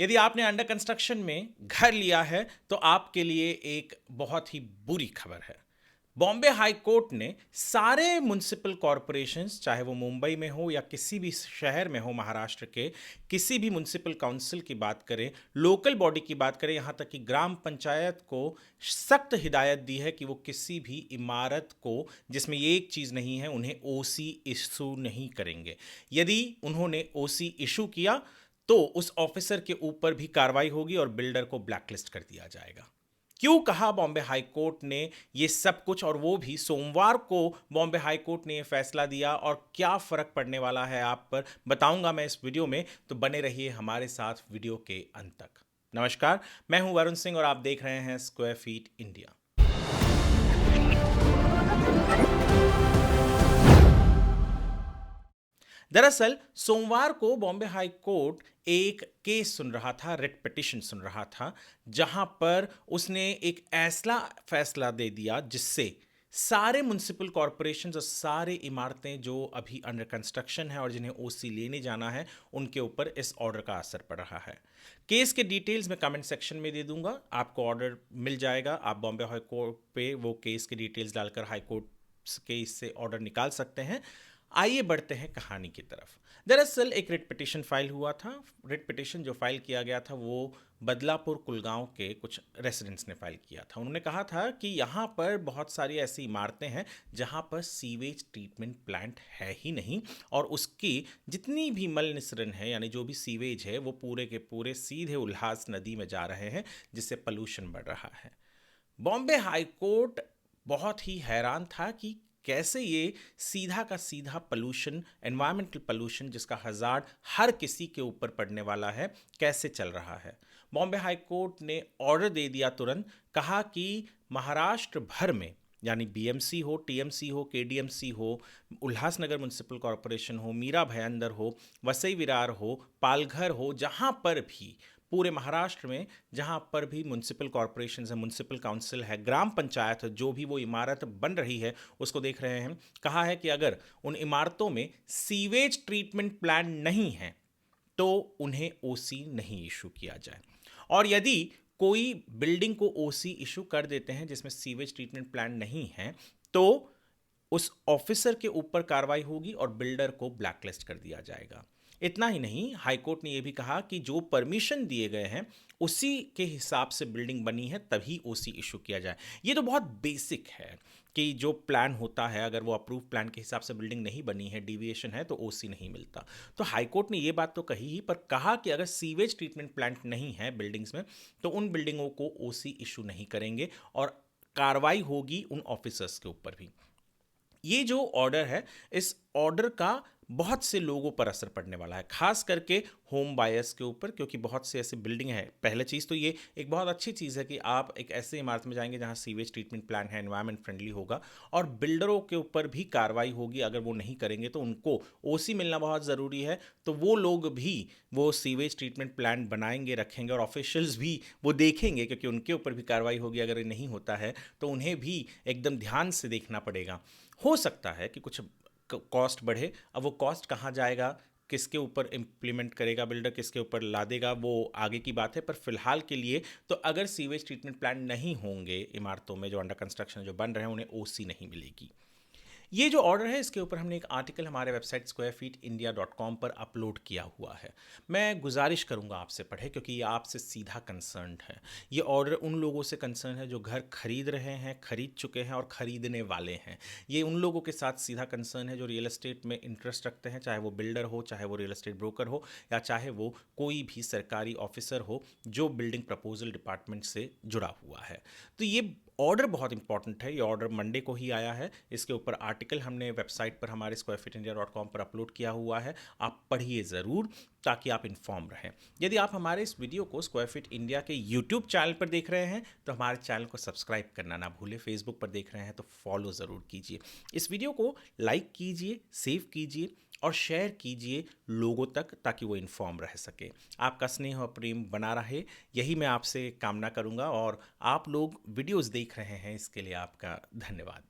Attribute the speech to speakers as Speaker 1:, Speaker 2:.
Speaker 1: यदि आपने under construction में घर लिया है तो आपके लिए एक बहुत ही बुरी खबर है। बॉम्बे हाई कोर्ट ने सारे म्युनिसिपल कॉरपोरेशंस, चाहे वो मुंबई में हो या किसी भी शहर में हो, महाराष्ट्र के किसी भी म्युनिसिपल काउंसिल की बात करें, लोकल बॉडी की बात करें, यहाँ तक कि ग्राम पंचायत को सख्त हिदायत दी है कि वो किसी भी इमारत को जिसमें ये एक चीज़ नहीं है उन्हें ओसी इशू नहीं करेंगे। यदि उन्होंने ओसी इशू किया तो उस ऑफिसर के ऊपर भी कार्रवाई होगी और बिल्डर को ब्लैकलिस्ट कर दिया जाएगा। क्यों कहा बॉम्बे हाई कोर्ट ने ये सब कुछ, और वो भी सोमवार को बॉम्बे हाई कोर्ट ने ये फैसला दिया, और क्या फर्क पड़ने वाला है आप पर बताऊंगा मैं इस वीडियो में, तो बने रहिए हमारे साथ वीडियो के अंत तक। नमस्कार, मैं हूं वरुण सिंह और आप देख रहे हैं स्क्वायर फीट इंडिया। दरअसल सोमवार को बॉम्बे हाई कोर्ट एक केस सुन रहा था, रिट पिटिशन सुन रहा था, जहां पर उसने एक ऐसा फैसला दे दिया जिससे सारे म्युनिसिपल कॉरपोरेशंस और सारे इमारतें जो अभी अंडर कंस्ट्रक्शन है और जिन्हें ओसी लेने जाना है उनके ऊपर इस ऑर्डर का असर पड़ रहा है। केस के डिटेल्स मैं कमेंट सेक्शन में दे दूंगा, आपको ऑर्डर मिल जाएगा। आप बॉम्बे हाई कोर्ट पे वो केस के डिटेल्स डालकर हाई कोर्ट के इससे ऑर्डर निकाल सकते हैं। आइए बढ़ते हैं कहानी की तरफ। दरअसल एक रिट पिटिशन फाइल हुआ था। रिट पिटिशन जो फाइल किया गया था वो बदलापुर कुलगांव के कुछ रेसिडेंट्स ने फाइल किया था। उन्होंने कहा था कि यहाँ पर बहुत सारी ऐसी इमारतें हैं जहाँ पर सीवेज ट्रीटमेंट प्लांट है ही नहीं, और उसकी जितनी भी मल निसरण है यानी जो भी सीवेज है वो पूरे के पूरे सीधे उल्हास नदी में जा रहे हैं, जिससे पोल्यूशन बढ़ रहा है। बॉम्बे हाई कोर्ट बहुत ही हैरान था कि कैसे ये सीधा का सीधा पोल्यूशन, एनवायरमेंटल पोल्यूशन जिसका हजार्ड हर किसी के ऊपर पड़ने वाला है, कैसे चल रहा है। बॉम्बे हाई कोर्ट ने ऑर्डर दे दिया तुरंत, कहा कि महाराष्ट्र भर में यानी बीएमसी हो, टीएमसी हो, केडीएमसी हो, उल्हासनगर म्युनिसिपल कॉरपोरेशन हो, मीरा भयंदर हो, वसई विरार हो, पालघर हो, जहाँ पर भी पूरे महाराष्ट्र में जहाँ पर भी म्युनिसिपल कॉरपोरेशन है, म्युनिसिपल काउंसिल है, ग्राम पंचायत है, जो भी वो इमारत बन रही है उसको देख रहे हैं, कहा है कि अगर उन इमारतों में सीवेज ट्रीटमेंट प्लान नहीं है तो उन्हें ओसी नहीं इशू किया जाए। और यदि कोई बिल्डिंग को ओसी इशू कर देते हैं जिसमें सीवेज ट्रीटमेंट प्लान नहीं है तो उस ऑफिसर के ऊपर कार्रवाई होगी और बिल्डर को ब्लैकलिस्ट कर दिया जाएगा। इतना ही नहीं, हाईकोर्ट ने यह भी कहा कि जो परमिशन दिए गए हैं उसी के हिसाब से बिल्डिंग बनी है तभी ओसी इशू किया जाए। ये तो बहुत बेसिक है कि जो प्लान होता है अगर वो अप्रूव प्लान के हिसाब से बिल्डिंग नहीं बनी है, डेविएशन है, तो ओसी नहीं मिलता। तो हाईकोर्ट ने ये बात तो कही ही, पर कहा कि अगर सीवेज ट्रीटमेंट प्लांट नहीं है बिल्डिंग्स में तो उन बिल्डिंगों को ओसी इशू नहीं करेंगे और कार्रवाई होगी उन ऑफिसर्स के ऊपर भी। ये जो ऑर्डर है, इस ऑर्डर का बहुत से लोगों पर असर पड़ने वाला है, खास करके होम बायर्स के ऊपर, क्योंकि बहुत से ऐसे बिल्डिंग है। पहले चीज़ तो ये एक बहुत अच्छी चीज़ है कि आप एक ऐसे इमारत में जाएंगे जहां सीवेज ट्रीटमेंट प्लान है, एनवायरमेंट फ्रेंडली होगा, और बिल्डरों के ऊपर भी कार्रवाई होगी। अगर वो नहीं करेंगे तो उनको ओसी मिलना बहुत ज़रूरी है, तो वो लोग भी वो सीवेज ट्रीटमेंट प्लान बनाएंगे, रखेंगे, और ऑफिशियल्स भी वो देखेंगे क्योंकि उनके ऊपर भी कार्रवाई होगी। अगर ये नहीं होता है तो उन्हें भी एकदम ध्यान से देखना पड़ेगा। हो सकता है कि कुछ कॉस्ट बढ़े, अब वो कॉस्ट कहाँ जाएगा, किसके ऊपर इम्प्लीमेंट करेगा बिल्डर, किसके ऊपर लादेगा, वो आगे की बात है। पर फिलहाल के लिए तो अगर सीवेज ट्रीटमेंट प्लांट नहीं होंगे इमारतों में जो अंडर कंस्ट्रक्शन जो बन रहे हैं, उन्हें ओसी नहीं मिलेगी। ये जो ऑर्डर है इसके ऊपर हमने एक आर्टिकल हमारे वेबसाइट squarefeetindia.com पर अपलोड किया हुआ है। मैं गुजारिश करूंगा आपसे पढ़े, क्योंकि ये आपसे सीधा कंसर्न्ड है। ये ऑर्डर उन लोगों से कंसर्न है जो घर खरीद रहे हैं, खरीद चुके हैं और ख़रीदने वाले हैं। ये उन लोगों के साथ सीधा कंसर्न है जो रियल एस्टेट में इंटरेस्ट रखते हैं, चाहे वो बिल्डर हो, चाहे वो रियल एस्टेट ब्रोकर हो, या चाहे वो कोई भी सरकारी ऑफिसर हो जो बिल्डिंग प्रपोजल डिपार्टमेंट से जुड़ा हुआ है। तो ये ऑर्डर बहुत इंपॉर्टेंट है। ये ऑर्डर मंडे को ही आया है। इसके ऊपर आर्टिकल हमने वेबसाइट पर हमारे squarefeetindia.com पर अपलोड किया हुआ है, आप पढ़िए ज़रूर ताकि आप इन्फॉर्म रहें। यदि आप हमारे इस वीडियो को स्क्वायर फीट इंडिया के यूट्यूब चैनल पर देख रहे हैं तो हमारे चैनल को सब्सक्राइब करना ना भूलें। फेसबुक पर देख रहे हैं तो फॉलो ज़रूर कीजिए। इस वीडियो को लाइक कीजिए, सेव कीजिए और शेयर कीजिए लोगों तक, ताकि वो इन्फॉर्म रह सके। आपका स्नेह और प्रेम बना रहे, यही मैं आपसे कामना करूंगा। और आप लोग वीडियोस देख रहे हैं, इसके लिए आपका धन्यवाद।